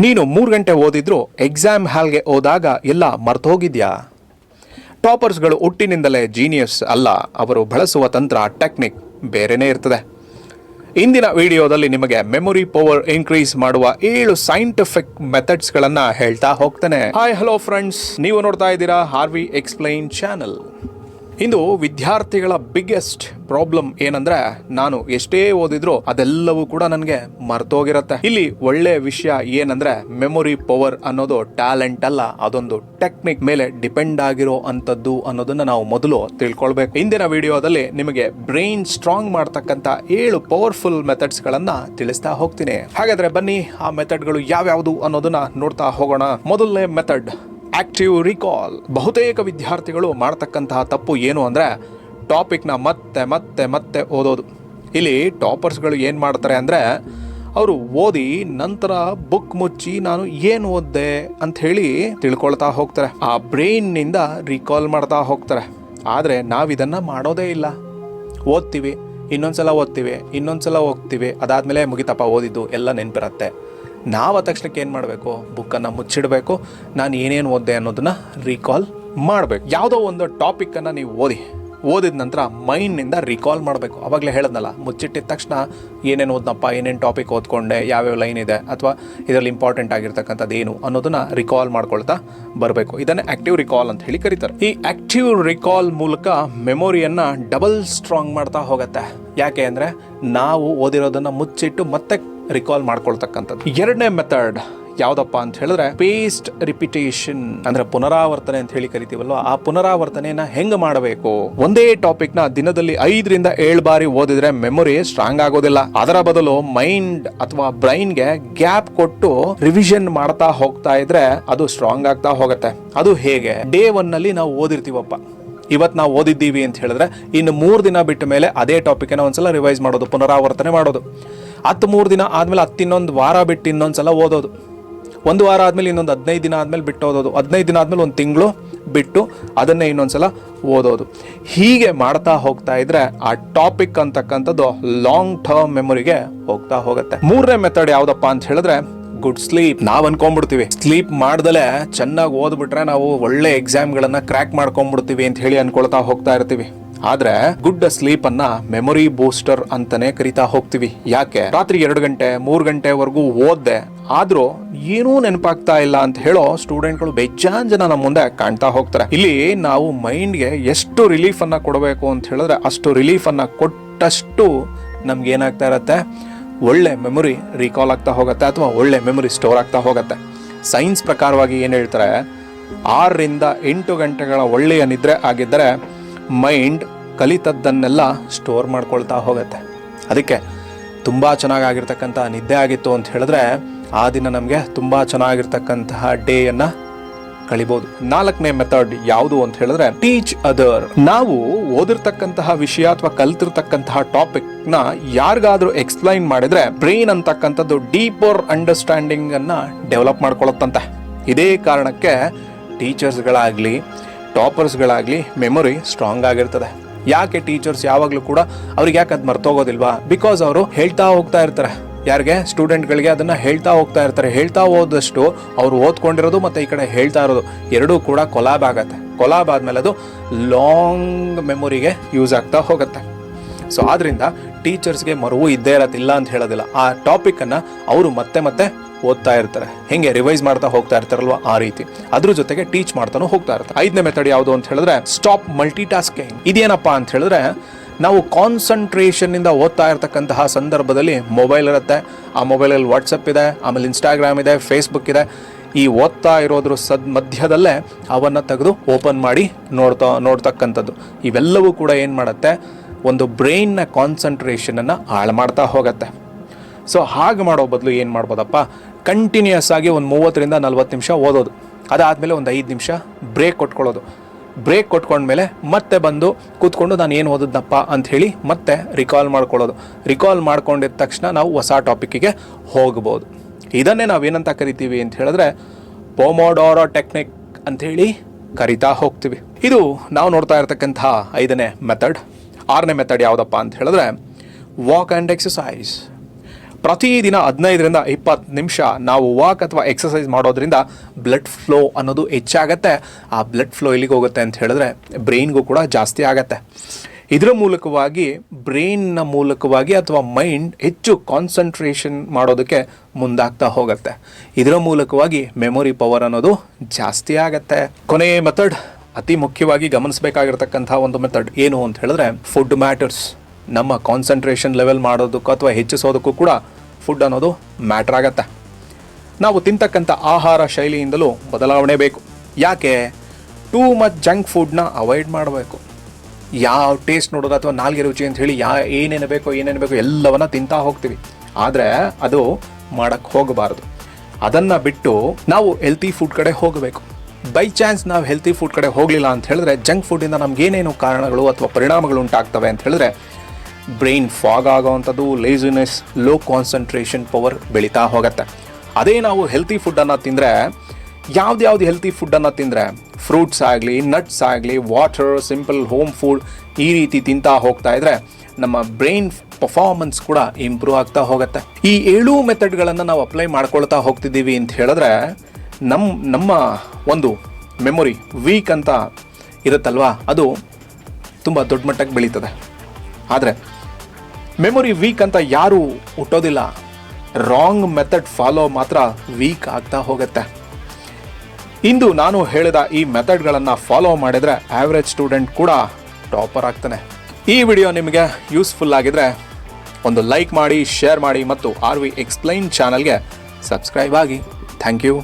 ನೀನು 3 ಗಂಟೆ ಓದಿದ್ರು ಎಕ್ಸಾಮ್ ಹಾಲ್ಗೆ ಹೋದಾಗ ಎಲ್ಲ ಮರ್ತೋಗಿದ್ಯಾ? ಟಾಪರ್ಸ್ಗಳು ಹುಟ್ಟಿನಿಂದಲೇ ಜೀನಿಯಸ್ ಅಲ್ಲ, ಅವರು ಬಳಸುವ ತಂತ್ರ ಟೆಕ್ನಿಕ್ ಬೇರೆನೇ ಇರ್ತದೆ. ಇಂದಿನ ವಿಡಿಯೋದಲ್ಲಿ ನಿಮಗೆ ಮೆಮೊರಿ ಪವರ್ ಇನ್ಕ್ರೀಸ್ ಮಾಡುವ 7 ಸೈಂಟಿಫಿಕ್ ಮೆಥಡ್ಸ್ಗಳನ್ನು ಹೇಳ್ತಾ ಹೋಗ್ತೇನೆ. ಹಾಯ್ ಹಲೋ ಫ್ರೆಂಡ್ಸ್, ನೀವು ನೋಡ್ತಾ ಇದ್ದೀರಾ ಆರ್ವಿ ಎಕ್ಸ್ಪ್ಲೈನ್ ಚಾನಲ್. ಇಂದು ವಿದ್ಯಾರ್ಥಿಗಳ ಬಿಗ್ಗೆಸ್ಟ್ ಪ್ರಾಬ್ಲಮ್ ಏನಂದ್ರೆ, ನಾನು ಎಷ್ಟೇ ಓದಿದ್ರು ಅದೆಲ್ಲವೂ ಕೂಡ ನನಗೆ ಮರ್ತೋಗಿರತ್ತೆ. ಇಲ್ಲಿ ಒಳ್ಳೆ ವಿಷಯ ಏನಂದ್ರೆ, ಮೆಮೊರಿ ಪವರ್ ಅನ್ನೋದು ಟ್ಯಾಲೆಂಟ್ ಅಲ್ಲ, ಅದೊಂದು ಟೆಕ್ನಿಕ್ ಮೇಲೆ ಡಿಪೆಂಡ್ ಆಗಿರೋ ಅಂತದ್ದು ಅನ್ನೋದನ್ನ ನಾವು ಮೊದಲು ತಿಳ್ಕೊಳ್ಬೇಕು. ಇಂದಿನ ವಿಡಿಯೋದಲ್ಲಿ ನಿಮಗೆ ಬ್ರೈನ್ ಸ್ಟ್ರಾಂಗ್ ಮಾಡ್ತಕ್ಕಂತ 7 ಪವರ್ಫುಲ್ ಮೆಥಡ್ಸ್ ಗಳನ್ನ ತಿಳಿಸ್ತಾ ಹೋಗ್ತೀನಿ. ಹಾಗಾದ್ರೆ ಬನ್ನಿ, ಆ ಮೆಥಡ್ಗಳು ಯಾವ್ಯಾವುದು ಅನ್ನೋದನ್ನ ನೋಡ್ತಾ ಹೋಗೋಣ. ಮೊದಲನೇ ಮೆಥಡ್ ಆಕ್ಟಿವ್ ರಿಕಾಲ್. ಬಹುತೇಕ ವಿದ್ಯಾರ್ಥಿಗಳು ಮಾಡ್ತಕ್ಕಂತಹ ತಪ್ಪು ಏನು ಅಂದರೆ, ಟಾಪಿಕ್ನ ಮತ್ತೆ ಮತ್ತೆ ಮತ್ತೆ ಓದೋದು. ಇಲ್ಲಿ ಟಾಪರ್ಸ್ಗಳು ಏನು ಮಾಡ್ತಾರೆ ಅಂದರೆ, ಅವರು ಓದಿ ನಂತರ ಬುಕ್ ಮುಚ್ಚಿ ನಾನು ಏನು ಓದಿದೆ ಅಂತ ಹೇಳಿ ತಿಳ್ಕೊಳ್ತಾ ಹೋಗ್ತಾರೆ. ಆ ಬ್ರೈನ್ನಿಂದ ರಿಕಾಲ್ ಮಾಡ್ತಾ ಹೋಗ್ತಾರೆ. ಆದರೆ ನಾವಿದನ್ನು ಮಾಡೋದೇ ಇಲ್ಲ. ಓದ್ತೀವಿ, ಇನ್ನೊಂದ್ಸಲ ಓದ್ತೀವಿ, ಇನ್ನೊಂದ್ಸಲ ಹೋಗ್ತೀವಿ, ಅದಾದಮೇಲೆ ಮುಗಿತಪ್ಪ ಓದಿದ್ದು ಎಲ್ಲ ನೆನಪಿರುತ್ತೆ. ನಾವು ತಕ್ಷಣಕ್ಕೆ ಏನು ಮಾಡಬೇಕು, ಬುಕ್ಕನ್ನು ಮುಚ್ಚಿಡಬೇಕು, ನಾನು ಏನೇನು ಓದಿದೆ ಅನ್ನೋದನ್ನು ರೀಕಾಲ್ ಮಾಡಬೇಕು. ಯಾವುದೋ ಒಂದು ಟಾಪಿಕ್ಕನ್ನು ನೀವು ಓದಿದ ನಂತರ ಮೈಂಡ್ನಿಂದ ರೀಕಾಲ್ ಮಾಡಬೇಕು. ಅವಾಗಲೇ ಹೇಳದ್ನಲ್ಲ, ಮುಚ್ಚಿಟ್ಟಿದ ತಕ್ಷಣ ಏನೇನು ಓದ್ನಪ್ಪ, ಏನೇನು ಟಾಪಿಕ್ ಓದ್ಕೊಂಡೆ, ಯಾವ್ಯಾವ ಲೈನ್ ಇದೆ ಅಥವಾ ಇದರಲ್ಲಿ ಇಂಪಾರ್ಟೆಂಟ್ ಆಗಿರ್ತಕ್ಕಂಥದ್ದು ಏನು ಅನ್ನೋದನ್ನು ರಿಕಾಲ್ ಮಾಡ್ಕೊಳ್ತಾ ಬರಬೇಕು. ಇದನ್ನೇ ಆಕ್ಟಿವ್ ರಿಕಾಲ್ ಅಂತ ಹೇಳಿ ಕರೀತಾರೆ. ಈ ಆಕ್ಟಿವ್ ರಿಕಾಲ್ ಮೂಲಕ ಮೆಮೊರಿಯನ್ನು ಡಬಲ್ ಸ್ಟ್ರಾಂಗ್ ಮಾಡ್ತಾ ಹೋಗುತ್ತೆ. ಯಾಕೆ ಅಂದರೆ, ನಾವು ಓದಿರೋದನ್ನು ಮುಚ್ಚಿಟ್ಟು ಮತ್ತೆ ರಿಕಾಲ್ ಮಾಡ್ಕೊಳ್ತಕ್ಕಂಥದ್ದು. ಎರಡನೇ ಮೆಥಡ್ ಯಾವ್ದಪ್ಪ ಅಂತ ಹೇಳಿದ್ರೆ, ಪೇಸ್ಟ್ ರಿಪಿಟೇಷನ್, ಅಂದ್ರೆ ಪುನರಾವರ್ತನೆ ಅಂತ ಹೇಳಿ ಕರಿತೀವಲ್ವ, ಆ ಪುನರಾವರ್ತನೆಯನ್ನ ಹೆಂಗ್ ಮಾಡಬೇಕು. ಒಂದೇ ಟಾಪಿಕ್ ನ ದಿನದಲ್ಲಿ 5 ರಿಂದ 7 ಬಾರಿ ಓದಿದ್ರೆ ಮೆಮೊರಿ ಸ್ಟ್ರಾಂಗ್ ಆಗೋದಿಲ್ಲ. ಅದರ ಬದಲು ಮೈಂಡ್ ಅಥವಾ ಬ್ರೈನ್ಗೆ ಗ್ಯಾಪ್ ಕೊಟ್ಟು ರಿವಿಷನ್ ಮಾಡ್ತಾ ಹೋಗ್ತಾ ಇದ್ರೆ ಅದು ಸ್ಟ್ರಾಂಗ್ ಆಗ್ತಾ ಹೋಗುತ್ತೆ. ಅದು ಹೇಗೆ? ಡೇ 1 ನಲ್ಲಿ ನಾವು ಓದಿರ್ತೀವಪ್ಪ, ಇವತ್ತು ನಾವು ಓದಿದ್ದೀವಿ ಅಂತ ಹೇಳಿದ್ರೆ ಇನ್ನು 3 ದಿನ ಬಿಟ್ಟ ಮೇಲೆ ಅದೇ ಟಾಪಿಕ್ನ ಒಂದ್ಸಲ ರಿವೈಸ್ ಮಾಡೋದು, ಪುನರಾವರ್ತನೆ ಮಾಡೋದು. 3 ದಿನ ಆದ್ಮೇಲೆ ಇನ್ನೊಂದು ವಾರ ಬಿಟ್ಟು ಇನ್ನೊಂದ್ಸಲ ಓದೋದು, 1 ವಾರ ಆದ್ಮೇಲೆ ಇನ್ನೊಂದು 15 ದಿನ ಆದ್ಮೇಲೆ ಬಿಟ್ಟು ಓದೋದು, 15 ದಿನ ಆದ್ಮೇಲೆ 1 ತಿಂಗಳು ಬಿಟ್ಟು ಅದನ್ನೇ ಇನ್ನೊಂದ್ಸಲ ಓದೋದು. ಹೀಗೆ ಮಾಡ್ತಾ ಹೋಗ್ತಾ ಇದ್ರೆ ಆ ಟಾಪಿಕ್ ಅಂತಕ್ಕಂಥದ್ದು ಲಾಂಗ್ ಟರ್ಮ್ ಮೆಮೊರಿಗೆ ಹೋಗ್ತಾ ಹೋಗುತ್ತೆ. ಮೂರನೇ ಮೆಥಡ್ ಯಾವ್ದಪ್ಪ ಅಂತ ಹೇಳಿದ್ರೆ, ಗುಡ್ ಸ್ಲೀಪ್. ನಾವ್ ಅನ್ಕೊಂಡ್ಬಿಡ್ತೀವಿ ಸ್ಲೀಪ್ ಮಾಡ್ದಲೆ ಚೆನ್ನಾಗಿ ಓದ್ಬಿಟ್ರೆ ನಾವು ಒಳ್ಳೆ ಎಕ್ಸಾಮ್ಗಳನ್ನ ಕ್ರ್ಯಾಕ್ ಮಾಡ್ಕೊಂಡ್ಬಿಡ್ತೀವಿ ಅಂತ ಹೇಳಿ ಅನ್ಕೊಳ್ತಾ ಹೋಗ್ತಾ ಇರ್ತೀವಿ. ಆದ್ರೆ ಗುಡ್ ಸ್ಲೀಪ್ ಅನ್ನ ಮೆಮೊರಿ ಬೂಸ್ಟರ್ ಅಂತಾನೆ ಕರಿತಾ ಹೋಗ್ತೀವಿ. ಯಾಕೆ? ರಾತ್ರಿ 2 ಗಂಟೆ 3 ಗಂಟೆವರೆಗೂ ಓದ್ದೆ ಆದ್ರೂ ಏನೂ ನೆನಪಾಗ್ತಾ ಇಲ್ಲ ಅಂತ ಹೇಳೋ ಸ್ಟೂಡೆಂಟ್ಗಳು ಬೇಜಾನ್ ಜನ ನಮ್ಮ ಮುಂದೆ ಕಾಣ್ತಾ ಹೋಗ್ತಾರೆ. ಇಲ್ಲಿ ನಾವು ಮೈಂಡ್ಗೆ ಎಷ್ಟು ರಿಲೀಫ್ ಅನ್ನ ಕೊಡಬೇಕು ಅಂತ ಹೇಳಿದ್ರೆ, ಅಷ್ಟು ರಿಲೀಫ್ ಅನ್ನ ಕೊಟ್ಟಷ್ಟು ನಮ್ಗೆ ಏನಾಗ್ತಾ ಇರತ್ತೆ, ಒಳ್ಳೆ ಮೆಮೊರಿ ರೀಕಾಲ್ ಆಗ್ತಾ ಹೋಗುತ್ತೆ ಅಥವಾ ಒಳ್ಳೆ ಮೆಮೊರಿ ಸ್ಟೋರ್ ಆಗ್ತಾ ಹೋಗುತ್ತೆ. ಸೈನ್ಸ್ ಪ್ರಕಾರವಾಗಿ ಏನು ಹೇಳ್ತಾರೆ, 6 ರಿಂದ 8 ಗಂಟೆಗಳ ಒಳ್ಳೆಯ ನಿದ್ರೆ ಆಗಿದ್ದರೆ ಮೈಂಡ್ ಕಲಿತದ್ದನ್ನೆಲ್ಲ ಸ್ಟೋರ್ ಮಾಡ್ಕೊಳ್ತಾ ಹೋಗುತ್ತೆ. ಅದಕ್ಕೆ ತುಂಬ ಚೆನ್ನಾಗಿರ್ತಕ್ಕಂಥ ನಿದ್ದೆ ಆಗಿತ್ತು ಅಂತ ಹೇಳಿದ್ರೆ ಆ ದಿನ ನಮಗೆ ತುಂಬ ಚೆನ್ನಾಗಿರ್ತಕ್ಕಂತಹ ಡೇಯನ್ನು ಕಳಿಬೋದು. 4ನೇ ಮೆಥಡ್ ಯಾವುದು ಅಂತ ಹೇಳಿದ್ರೆ, ಟೀಚ್ ಅದರ್. ನಾವು ಓದಿರ್ತಕ್ಕಂತಹ ವಿಷಯ ಅಥವಾ ಕಲ್ತಿರ್ತಕ್ಕಂತಹ ಟಾಪಿಕ್ ನ ಯಾರಿಗಾದ್ರೂ ಎಕ್ಸ್ಪ್ಲೈನ್ ಮಾಡಿದ್ರೆ ಬ್ರೈನ್ ಅಂತಕ್ಕಂಥದ್ದು ಡೀಪರ್ ಅಂಡರ್ಸ್ಟ್ಯಾಂಡಿಂಗ್ ಅನ್ನ ಡೆವಲಪ್ ಮಾಡ್ಕೊಳ್ಳುತ್ತಂತೆ. ಇದೇ ಕಾರಣಕ್ಕೆ ಟೀಚರ್ಸ್ಗಳಾಗ್ಲಿ ಟಾಪರ್ಸ್ಗಳಾಗ್ಲಿ ಮೆಮೊರಿ ಸ್ಟ್ರಾಂಗ್ ಆಗಿರ್ತದೆ. ಯಾಕೆ ಟೀಚರ್ಸ್ ಯಾವಾಗಲೂ ಕೂಡ ಅವ್ರಿಗೆ ಯಾಕೆ ಅದು ಮರ್ತೋಗೋದಿಲ್ವಾ? ಬಿಕಾಸ್ ಅವರು ಹೇಳ್ತಾ ಹೋಗ್ತಾ ಇರ್ತಾರೆ. ಯಾರಿಗೆ? ಸ್ಟೂಡೆಂಟ್ಗಳಿಗೆ ಅದನ್ನ ಹೇಳ್ತಾ ಹೋಗ್ತಾ ಇರ್ತಾರೆ. ಹೇಳ್ತಾ ಹೋದಷ್ಟು ಅವ್ರು ಓದ್ಕೊಂಡಿರೋದು ಮತ್ತೆ ಈ ಕಡೆ ಹೇಳ್ತಾ ಇರೋದು ಎರಡೂ ಕೂಡ ಕೊಲಾಬ್ ಆಗತ್ತೆ. ಕೊಲಾಬ್ ಆದ್ಮೇಲೆ ಅದು ಲಾಂಗ್ ಮೆಮೊರಿಗೆ ಯೂಸ್ ಆಗ್ತಾ ಹೋಗುತ್ತೆ. ಸೊ ಆದ್ರಿಂದ ಟೀಚರ್ಸ್ಗೆ ಮರುವು ಇದ್ದೇ ಇರತ್ತಿಲ್ಲ ಅಂತ ಹೇಳೋದಿಲ್ಲ. ಆ ಟಾಪಿಕ್ ಅನ್ನ ಅವರು ಮತ್ತೆ ಮತ್ತೆ ಓದ್ತಾ ಇರ್ತಾರೆ. ಹೆಂಗೆ ರಿವೈಸ್ ಮಾಡ್ತಾ ಹೋಗ್ತಾ ಇರ್ತಾರಲ್ವಾ, ಆ ರೀತಿ ಅದ್ರ ಜೊತೆಗೆ ಟೀಚ್ ಮಾಡ್ತಾನೂ ಹೋಗ್ತಾ ಇರ್ತಾರೆ. 5ನೇ ಮೆಥಡ್ ಯಾವುದು ಅಂತ ಹೇಳಿದ್ರೆ, ಸ್ಟಾಪ್ ಮಲ್ಟಿ ಟಾಸ್ಕಿಂಗ್. ಇದೇನಪ್ಪ ಅಂತ ಹೇಳಿದ್ರೆ, ನಾವು ಕಾನ್ಸಂಟ್ರೇಷನ್ ಇಂದ ಓದ್ತಾ ಇರ್ತಕ್ಕಂತಹ ಸಂದರ್ಭದಲ್ಲಿ ಮೊಬೈಲ್ ಇರುತ್ತೆ. ಆ ಮೊಬೈಲಲ್ಲಿ ವಾಟ್ಸಪ್ ಇದೆ, ಆಮೇಲೆ ಇನ್ಸ್ಟಾಗ್ರಾಮ್ ಇದೆ, ಫೇಸ್ಬುಕ್ ಇದೆ. ಈ ಓದ್ತಾ ಇರೋದ್ರ ಮಧ್ಯದಲ್ಲೇ ಅವನ್ನ ತೆಗೆದು ಓಪನ್ ಮಾಡಿ ನೋಡ್ತಕ್ಕಂಥದ್ದು ಇವೆಲ್ಲವೂ ಕೂಡ ಏನು ಮಾಡುತ್ತೆ, ಒಂದು ಬ್ರೈನ್ನ ಕಾನ್ಸಂಟ್ರೇಷನ್ ಅನ್ನ ಹಾಳು ಮಾಡ್ತಾ ಹೋಗುತ್ತೆ. ಸೊ ಹಾಗೆ ಮಾಡೋ ಬದಲು ಏನು ಮಾಡ್ಬೋದಪ್ಪ, ಕಂಟಿನ್ಯೂಸ್ ಆಗಿ ಒಂದು 30 ರಿಂದ 40 ನಿಮಿಷ ಓದೋದು, ಅದಾದಮೇಲೆ ಒಂದು 5 ನಿಮಿಷ ಬ್ರೇಕ್ ಕೊಟ್ಕೊಳ್ಳೋದು. ಬ್ರೇಕ್ ಕೊಟ್ಕೊಂಡ್ಮೇಲೆ ಮತ್ತೆ ಬಂದು ಕೂತ್ಕೊಂಡು ನಾನು ಏನು ಓದಿದ್ನಪ್ಪ ಅಂತ ಹೇಳಿ ಮತ್ತೆ ರಿಕಾಲ್ ಮಾಡ್ಕೊಳ್ಳೋದು. ರಿಕಾಲ್ ಮಾಡ್ಕೊಂಡಿದ್ದ ತಕ್ಷಣ ನಾವು ಹೊಸ ಟಾಪಿಕ್ಕಿಗೆ ಹೋಗ್ಬೋದು. ಇದನ್ನೇ ನಾವೇನಂತ ಕರಿತೀವಿ ಅಂತ ಹೇಳಿದ್ರೆ, ಪೊಮೊಡೋರೋ ಟೆಕ್ನಿಕ್ ಅಂಥೇಳಿ ಕರಿತಾ ಹೋಗ್ತೀವಿ. ಇದು ನಾವು ನೋಡ್ತಾ ಇರ್ತಕ್ಕಂತಹ 5ನೇ ಮೆಥಡ್. 6ನೇ ಮೆಥಡ್ ಯಾವುದಪ್ಪ ಅಂತ ಹೇಳಿದ್ರೆ, ವಾಕ್ ಆ್ಯಂಡ್ ಎಕ್ಸಸೈಸ್. ಪ್ರತಿದಿನ 15ರಿಂದ 20 ನಿಮಿಷ ನಾವು ವಾಕ್ ಅಥವಾ ಎಕ್ಸಸೈಸ್ ಮಾಡೋದ್ರಿಂದ ಬ್ಲಡ್ ಫ್ಲೋ ಅನ್ನೋದು ಹೆಚ್ಚಾಗತ್ತೆ. ಆ ಬ್ಲಡ್ ಫ್ಲೋ ಎಲ್ಲಿಗೆ ಹೋಗುತ್ತೆ ಅಂತ ಹೇಳಿದ್ರೆ ಬ್ರೈನ್ಗೂ ಕೂಡ ಜಾಸ್ತಿ ಆಗತ್ತೆ. ಇದರ ಮೂಲಕವಾಗಿ ಬ್ರೈನ್ನ ಮೂಲಕವಾಗಿ ಅಥವಾ ಮೈಂಡ್ ಹೆಚ್ಚು ಕಾನ್ಸಂಟ್ರೇಷನ್ ಮಾಡೋದಕ್ಕೆ ಮುಂದಾಗ್ತಾ ಹೋಗುತ್ತೆ. ಇದರ ಮೂಲಕವಾಗಿ ಮೆಮೊರಿ ಪವರ್ ಅನ್ನೋದು ಜಾಸ್ತಿ ಆಗತ್ತೆ. ಕೊನೆಯ ಮೆಥಡ್ ಅತಿ ಮುಖ್ಯವಾಗಿ ಗಮನಿಸಬೇಕಾಗಿರ್ತಕ್ಕಂಥ ಒಂದು ಮೆಥಡ್ ಏನು ಅಂತ ಹೇಳಿದ್ರೆ ಫುಡ್ ಮ್ಯಾಟರ್ಸ್. ನಮ್ಮ ಕಾನ್ಸಂಟ್ರೇಷನ್ ಲೆವೆಲ್ ಮಾಡೋದಕ್ಕೂ ಅಥವಾ ಹೆಚ್ಚಿಸೋದಕ್ಕೂ ಕೂಡ ಫುಡ್ ಅನ್ನೋದು ಮ್ಯಾಟ್ರ್ ಆಗತ್ತೆ. ನಾವು ತಿಂತಕ್ಕಂಥ ಆಹಾರ ಶೈಲಿಯಿಂದಲೂ ಬದಲಾವಣೆ ಬೇಕು. ಯಾಕೆ? ಟೂ ಮಚ್ ಜಂಕ್ ಫುಡ್ನ ಅವಾಯ್ಡ್ ಮಾಡಬೇಕು. ಯಾವ ಟೇಸ್ಟ್ ನೋಡೋದು ಅಥವಾ ನಾಲ್ಗೆ ರುಚಿ ಅಂತ ಹೇಳಿ ಏನೇನು ಬೇಕೋ ಎಲ್ಲವನ್ನ ತಿಂತಾ ಹೋಗ್ತೀವಿ. ಆದರೆ ಅದು ಮಾಡೋಕ್ಕೆ ಹೋಗಬಾರ್ದು. ಅದನ್ನು ಬಿಟ್ಟು ನಾವು ಹೆಲ್ತಿ ಫುಡ್ ಕಡೆ ಹೋಗಬೇಕು. ಬೈ ಚಾನ್ಸ್ ನಾವು ಹೆಲ್ತಿ ಫುಡ್ ಕಡೆ ಹೋಗಲಿಲ್ಲ ಅಂತ ಹೇಳಿದ್ರೆ ಜಂಕ್ ಫುಡ್ಡಿಂದ ನಮಗೇನೇನು ಕಾರಣಗಳು ಅಥವಾ ಪರಿಣಾಮಗಳು ಉಂಟಾಗ್ತವೆ ಅಂತ ಹೇಳಿದ್ರೆ ಬ್ರೈನ್ ಫಾಗ್ ಆಗೋವಂಥದ್ದು, ಲೇಸಿನೆಸ್, ಲೋ ಕಾನ್ಸಂಟ್ರೇಷನ್ ಪವರ್ ಬೆಳೀತಾ ಹೋಗುತ್ತೆ. ಅದೇ ನಾವು ಹೆಲ್ತಿ ಫುಡ್ಡನ್ನು ತಿಂದರೆ ಯಾವ್ದು ಹೆಲ್ತಿ ಫುಡ್ಡನ್ನು ತಿಂದರೆ ಫ್ರೂಟ್ಸ್ ಆಗಲಿ, ನಟ್ಸ್ ಆಗಲಿ, ವಾಟರ್, ಸಿಂಪಲ್ ಹೋಮ್ ಫುಡ್ ಈ ರೀತಿ ತಿಂತಾ ಹೋಗ್ತಾ ಇದ್ರೆ ನಮ್ಮ ಬ್ರೈನ್ ಪರ್ಫಾರ್ಮೆನ್ಸ್ ಕೂಡ ಇಂಪ್ರೂವ್ ಆಗ್ತಾ ಹೋಗುತ್ತೆ. ಈ 7 ಮೆಥಡ್ಗಳನ್ನು ನಾವು ಅಪ್ಲೈ ಮಾಡ್ಕೊಳ್ತಾ ಹೋಗ್ತಿದ್ದೀವಿ ಅಂತ ಹೇಳಿದ್ರೆ ನಮ್ಮ ಒಂದು ಮೆಮೊರಿ ವೀಕ್ ಅಂತ ಇರುತ್ತಲ್ವಾ, ಅದು ತುಂಬ ದೊಡ್ಡ ಮಟ್ಟಕ್ಕೆ ಬೆಳೀತದೆ. ಆದರೆ ಮೆಮೊರಿ ವೀಕ್ ಅಂತ ಯಾರೂ ಹುಟ್ಟೋದಿಲ್ಲ. ರಾಂಗ್ ಮೆಥಡ್ ಫಾಲೋ ಮಾತ್ರ ವೀಕ್ ಆಗ್ತಾ ಹೋಗುತ್ತೆ. ಇಂದು ನಾನು ಹೇಳಿದ ಈ ಮೆಥಡ್ಗಳನ್ನು ಫಾಲೋ ಮಾಡಿದರೆ ಆವ್ರೇಜ್ ಸ್ಟೂಡೆಂಟ್ ಕೂಡ ಟಾಪರ್ ಆಗ್ತಾನೆ. ಈ ವಿಡಿಯೋ ನಿಮಗೆ ಯೂಸ್ಫುಲ್ ಆಗಿದ್ರೆ ಒಂದು ಲೈಕ್ ಮಾಡಿ, ಶೇರ್ ಮಾಡಿ ಮತ್ತು RV Explain ಚಾನಲ್ಗೆ ಸಬ್ಸ್ಕ್ರೈಬ್ ಆಗಿ. Thank you.